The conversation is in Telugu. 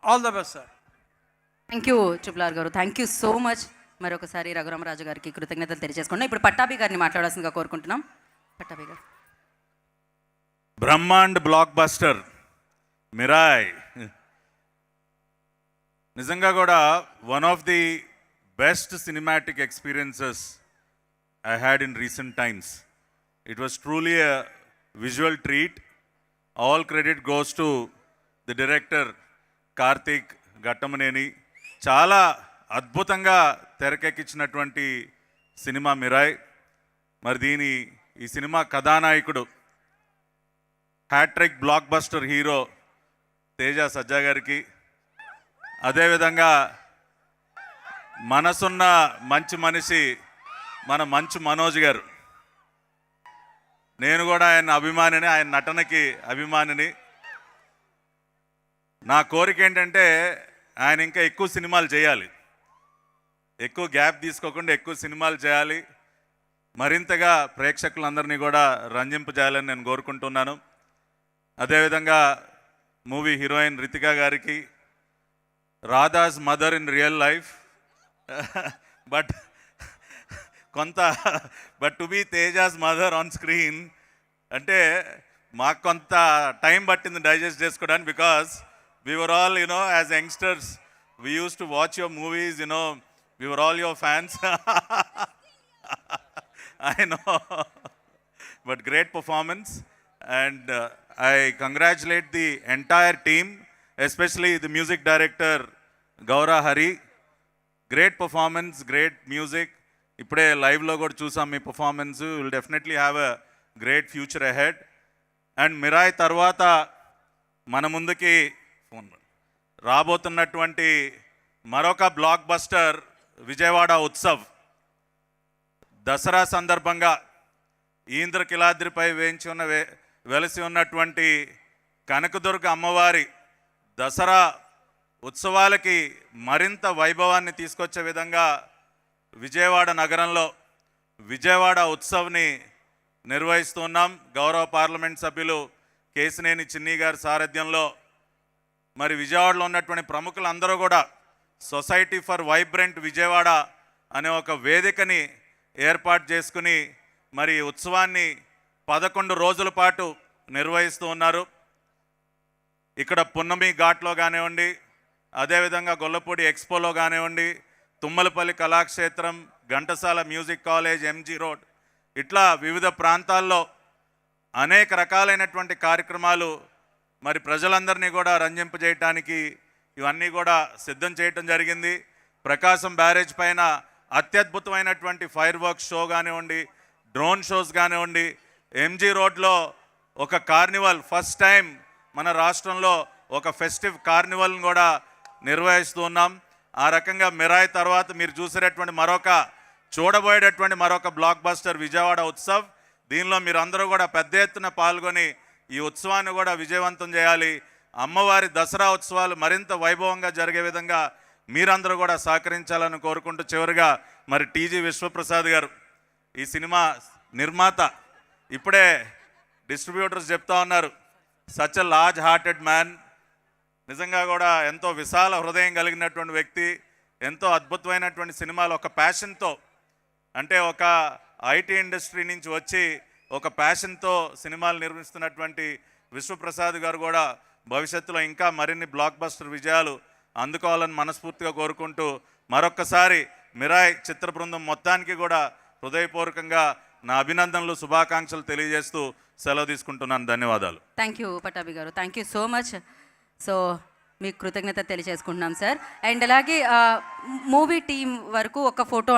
All the best sir. Thank you triple గారు, థ్యాంక్ యూ సో మచ్. మరొకసారి రఘురామరాజు గారికి కృతజ్ఞతలు తెలియజేసుకున్నాం. ఇప్పుడు పట్టాభి గారిని మాట్లాడాల్సిందిగా కోరుకుంటున్నాం. పట్టాభి గారు. బ్రహ్మాండ్ బ్లాక్ బస్టర్ మిరాయ్ నిజంగా కూడా one of the best cinematic experiences I had in recent times. It was truly a visual treat. All credit goes to the director Karthik Ghattamaneni. చాలా అద్భుతంగా తెరకెక్కించినటువంటి సినిమా మిరాయ్. మరి ఈ సినిమా కథానాయకుడు hat-trick block buster hero Teja Sajja గారికి, అదేవిధంగా మనసున్న మంచి మనిషి మన మంచు మనోజ్ గారు. నేను కూడా ఆయన అభిమానిని, ఆయన నటనకి అభిమానిని. నా కోరిక ఏంటంటే ఆయన ఇంకా ఎక్కువ సినిమాలు చేయాలి, ఎక్కువ గ్యాప్ తీసుకోకుండా ఎక్కువ సినిమాలు చేయాలి, మరింతగా ప్రేక్షకులందరినీ కూడా రంజింపజేయాలని నేను కోరుకుంటున్నాను. అదేవిధంగా మూవీ హీరోయిన్ రితికా గారికి, Radha's mother in real life but to be Teja's mother on screen అంటే మాకు కొంత టైం పట్టింది డైజెస్ట్ చేసుకోవడానికి. Because we were all, as youngsters, we used to watch your movies, we were all your fans. I know. But great performance. And I congratulate the entire team, especially the music director, Gaura Hari. Great performance, great music. Ippude live lo kuda chusam mee performance. You will definitely have a great future ahead. And Mirai tarvata మన ముందుకి రాబోతున్నటువంటి మరొక బ్లాక్ బస్టర్ విజయవాడ ఉత్సవ్. దసరా సందర్భంగా ఇంద్రకిలాద్రిపై వెలసి ఉన్నటువంటి కనకదుర్గ అమ్మవారి దసరా ఉత్సవాలకి మరింత వైభవాన్ని తీసుకొచ్చే విధంగా విజయవాడ నగరంలో విజయవాడ ఉత్సవ్ని నిర్వహిస్తున్నాం. గౌరవ పార్లమెంట్ సభ్యులు కేసినేని చిన్ని గారి సారథ్యంలో మరి విజయవాడలో ఉన్నటువంటి ప్రముఖులందరూ కూడా సొసైటీ ఫర్ వైబ్రెంట్ విజయవాడ అనే ఒక వేదికని ఏర్పాటు చేసుకుని మరి ఉత్సవాన్ని 11 రోజుల పాటు నిర్వహిస్తూ ఉన్నారు. ఇక్కడ పున్నమి ఘాట్లో కానివ్వండి, అదేవిధంగా గొల్లపూడి ఎక్స్పోలో కానివ్వండి, Tummalapalli Kalakshetram, Ghantasala music college, MG road, ఇట్లా వివిధ ప్రాంతాల్లో అనేక రకాలైనటువంటి కార్యక్రమాలు మరి ప్రజలందరినీ కూడా రంజింపజేయటానికి ఇవన్నీ కూడా సిద్ధం చేయటం జరిగింది. ప్రకాశం బ్యారేజ్ పైన అత్యద్భుతమైనటువంటి ఫైర్ వర్క్స్ షో కానివ్వండి, డ్రోన్ షోస్ కానివ్వండి, ఎంజీ రోడ్లో ఒక కార్నివల్, ఫస్ట్ టైం మన రాష్ట్రంలో ఒక ఫెస్టివ్ కార్నివల్ని కూడా నిర్వహిస్తూ ఉన్నాం. ఆ రకంగా మిరాయ్ తర్వాత మీరు చూసేటటువంటి చూడబోయేటటువంటి మరొక బ్లాక్ బస్టర్ విజయవాడ ఉత్సవ్. దీనిలో మీరు అందరూ కూడా పెద్ద ఎత్తున పాల్గొని ఈ ఉత్సవాన్ని కూడా విజయవంతం చేయాలి. అమ్మవారి దసరా ఉత్సవాలు మరింత వైభవంగా జరిగే విధంగా మీరందరూ కూడా సహకరించాలని కోరుకుంటూ చివరిగా మరి టీజీ విశ్వప్రసాద్ గారు ఈ సినిమా నిర్మాత, ఇప్పుడే డిస్ట్రిబ్యూటర్స్ చెప్తా ఉన్నారు, such a large hearted man. నిజంగా కూడా ఎంతో విశాల హృదయం కలిగినటువంటి వ్యక్తి, ఎంతో అద్భుతమైనటువంటి సినిమాలు ఒక ప్యాషన్తో, అంటే ఒక ఐటీ ఇండస్ట్రీ నుంచి వచ్చి ఒక ప్యాషన్తో సినిమాలు నిర్మిస్తున్నటువంటి విశ్వప్రసాద్ గారు కూడా భవిష్యత్తులో ఇంకా మరిన్ని బ్లాక్ బస్టర్ విజయాలు అందుకోవాలని మనస్ఫూర్తిగా కోరుకుంటూ మరొక్కసారి మిరాయ్ చిత్ర బృందం మొత్తానికి కూడా హృదయపూర్వకంగా నా అభినందనలు, శుభాకాంక్షలు తెలియజేస్తూ సెలవు తీసుకుంటున్నాను. ధన్యవాదాలు. థ్యాంక్ యూ పట్టాభి గారు, thank you so much. So మీకు కృతజ్ఞత తెలియజేసుకుంటున్నాం సార్. అండ్ అలాగే మూవీ టీం వరకు ఒక ఫోటో